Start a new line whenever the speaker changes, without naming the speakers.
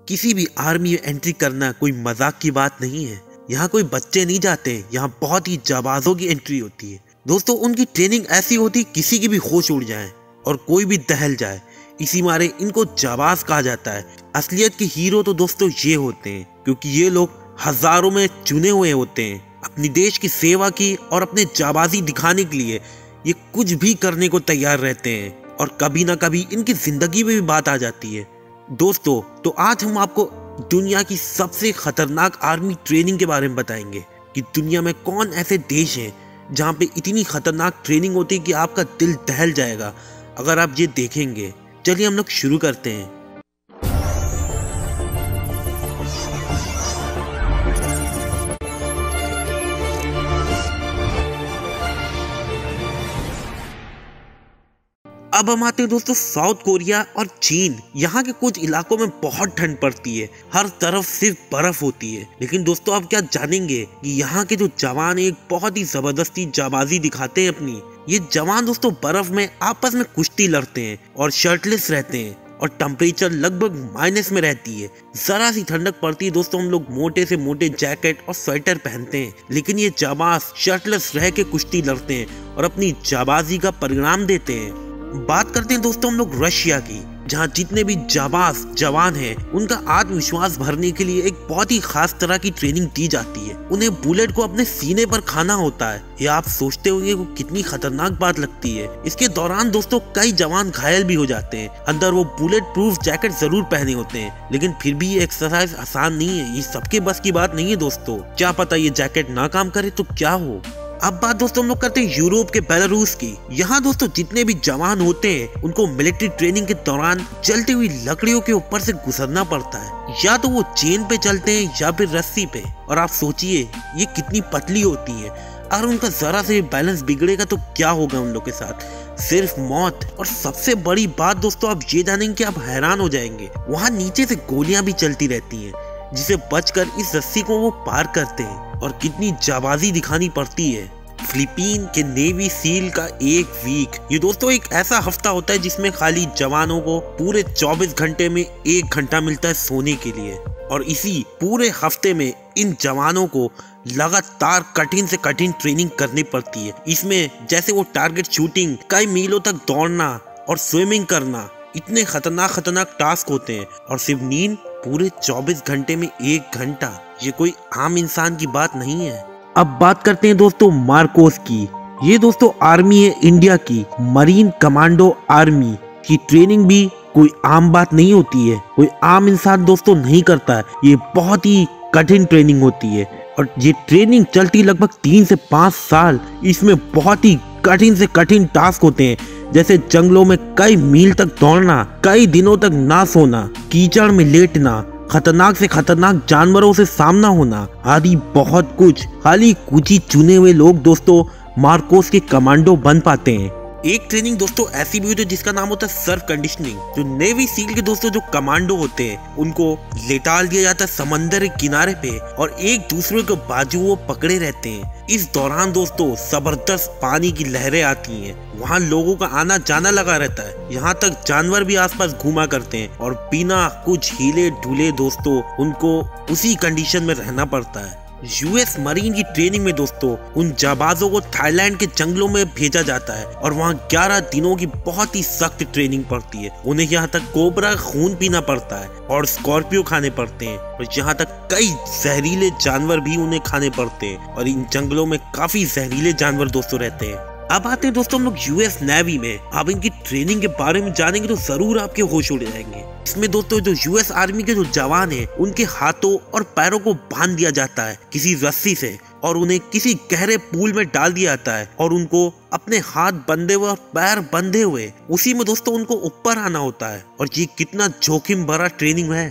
किसी भी आर्मी में एंट्री करना कोई मजाक की बात नहीं है। यहाँ कोई बच्चे नहीं जाते, यहाँ बहुत ही जाबाजों की एंट्री होती है। दोस्तों उनकी ट्रेनिंग ऐसी होती किसी की भी होश उड़ जाए और कोई भी दहल जाए, इसी मारे इनको जाबाज कहा जाता है। असलियत के हीरो तो दोस्तों ये होते हैं, क्योंकि ये लोग हजारों में चुने हुए होते हैं। अपनी देश की सेवा की और अपने जाबाजी दिखाने के लिए ये कुछ भी करने को तैयार रहते हैं और कभी ना कभी इनकी जिंदगी में भी बात आ जाती है। दोस्तों तो आज हम आपको दुनिया की सबसे खतरनाक आर्मी ट्रेनिंग के बारे में बताएंगे कि दुनिया में कौन ऐसे देश हैं जहाँ पे इतनी खतरनाक ट्रेनिंग होती है कि आपका दिल दहल जाएगा अगर आप ये देखेंगे। चलिए हम लोग शुरू करते हैं। अब हम आते हैं दोस्तों साउथ कोरिया और चीन। यहाँ के कुछ इलाकों में बहुत ठंड पड़ती है, हर तरफ सिर्फ बर्फ होती है। लेकिन दोस्तों आप क्या जानेंगे कि यहाँ के जो जवान एक बहुत ही जबरदस्ती जाबाजी दिखाते हैं अपनी। ये जवान दोस्तों बर्फ में आपस में कुश्ती लड़ते हैं और शर्टलेस रहते हैं और टेम्परेचर लगभग माइनस में रहती है। जरा सी ठंडक पड़ती है दोस्तों, हम लोग मोटे से मोटे जैकेट और स्वेटर पहनते हैं, लेकिन ये जाबाज शर्टलेस रह के कुश्ती लड़ते हैं और अपनी जाबाजी का परिणाम देते हैं। बात करते हैं दोस्तों हम लोग रशिया की, जहाँ जितने भी जाबाज जवान हैं उनका आत्मविश्वास भरने के लिए एक बहुत ही खास तरह की ट्रेनिंग दी जाती है। उन्हें बुलेट को अपने सीने पर खाना होता है। ये आप सोचते होंगे वो कितनी खतरनाक बात लगती है। इसके दौरान दोस्तों कई जवान घायल भी हो जाते हैं। अंदर वो बुलेट प्रूफ जैकेट जरूर पहने होते हैं, लेकिन फिर भी ये एक्सरसाइज आसान नहीं है। ये सबके बस की बात नहीं है दोस्तों। क्या पता ये जैकेट ना काम करे तो क्या हो। अब बात दोस्तों हम लोग करते हैं यूरोप के बेलारूस की। यहाँ दोस्तों जितने भी जवान होते हैं उनको मिलिट्री ट्रेनिंग के दौरान जलती हुई लकड़ियों के ऊपर से गुजरना पड़ता है। या तो वो चेन पे चलते हैं या फिर रस्सी पे। और आप सोचिए ये कितनी पतली होती है, अगर उनका जरा से बैलेंस बिगड़ेगा तो क्या होगा उन लोग के साथ, सिर्फ मौत। और सबसे बड़ी बात दोस्तों आप ये जानेंगे कि आप हैरान हो जाएंगे, वहाँ नीचे से गोलियां भी चलती रहती हैं, जिसे बचकर इस रस्सी को वो पार करते हैं। और कितनी जाबाजी दिखानी पड़ती है। फिलीपीन के नेवी सील का एक वीक, ये दोस्तों एक ऐसा हफ्ता होता है जिसमें खाली जवानों को पूरे 24 घंटे में 1 घंटा मिलता है सोने के लिए। और इसी पूरे हफ्ते में इन जवानों को लगातार कठिन से कठिन ट्रेनिंग करनी पड़ती है। इसमें जैसे वो टारगेट शूटिंग, कई मीलों तक दौड़ना और स्विमिंग करना, इतने खतरनाक टास्क होते हैं। और सिर्फ नींद पूरे 24 घंटे में 1 घंटा, ये कोई आम इंसान की बात नहीं है। अब बात करते हैं दोस्तों मार्कोस की। ये दोस्तों आर्मी है इंडिया की, मरीन कमांडो आर्मी की ट्रेनिंग भी कोई आम बात नहीं होती है, कोई आम इंसान दोस्तों नहीं करता है। ये बहुत ही कठिन ट्रेनिंग होती है और ये ट्रेनिंग चलती लगभग 3 से 5 साल। इसमें बहुत ही कठिन से कठिन टास्क होते हैं, जैसे जंगलों में कई मील तक दौड़ना, कई दिनों तक ना सोना, कीचड़ में लेटना, खतरनाक से खतरनाक जानवरों से सामना होना आदि बहुत कुछ। खाली कुछ ही चुने हुए लोग दोस्तों मार्कोस के कमांडो बन पाते हैं। एक ट्रेनिंग दोस्तों ऐसी भी होती है जिसका नाम होता है सर्फ कंडीशनिंग। जो नेवी सील के दोस्तों जो कमांडो होते हैं उनको लेटाल दिया जाता है समंदर के किनारे पे और एक दूसरे के बाजू वो पकड़े रहते हैं। इस दौरान दोस्तों जबरदस्त पानी की लहरें आती हैं, वहाँ लोगों का आना जाना लगा रहता है, यहाँ तक जानवर भी आसपास घूमा करते हैं और बिना कुछ हिले ढूले दोस्तों उनको उसी कंडीशन में रहना पड़ता है। यूएस मरीन की ट्रेनिंग में दोस्तों उन जाबाजों को थाईलैंड के जंगलों में भेजा जाता है और वहाँ 11 दिनों की बहुत ही सख्त ट्रेनिंग पड़ती है। उन्हें यहाँ तक कोबरा खून पीना पड़ता है और स्कॉर्पियो खाने पड़ते हैं और यहाँ तक कई जहरीले जानवर भी उन्हें खाने पड़ते हैं और इन जंगलों में काफी जहरीले जानवर दोस्तों रहते हैं। अब आते हैं दोस्तों हम लोग यूएस नेवी में। आप इनकी ट्रेनिंग के बारे में जानेंगे तो जरूर आपके होश उड़ जाएंगे। इसमें दोस्तों जो यूएस आर्मी के जो जवान हैं उनके हाथों और पैरों को बांध दिया जाता है किसी रस्सी से और उन्हें किसी गहरे पूल में डाल दिया जाता है और उनको अपने हाथ बंधे हुए और पैर बंधे हुए उसी में दोस्तों उनको ऊपर आना होता है। और ये कितना जोखिम भरा ट्रेनिंग है।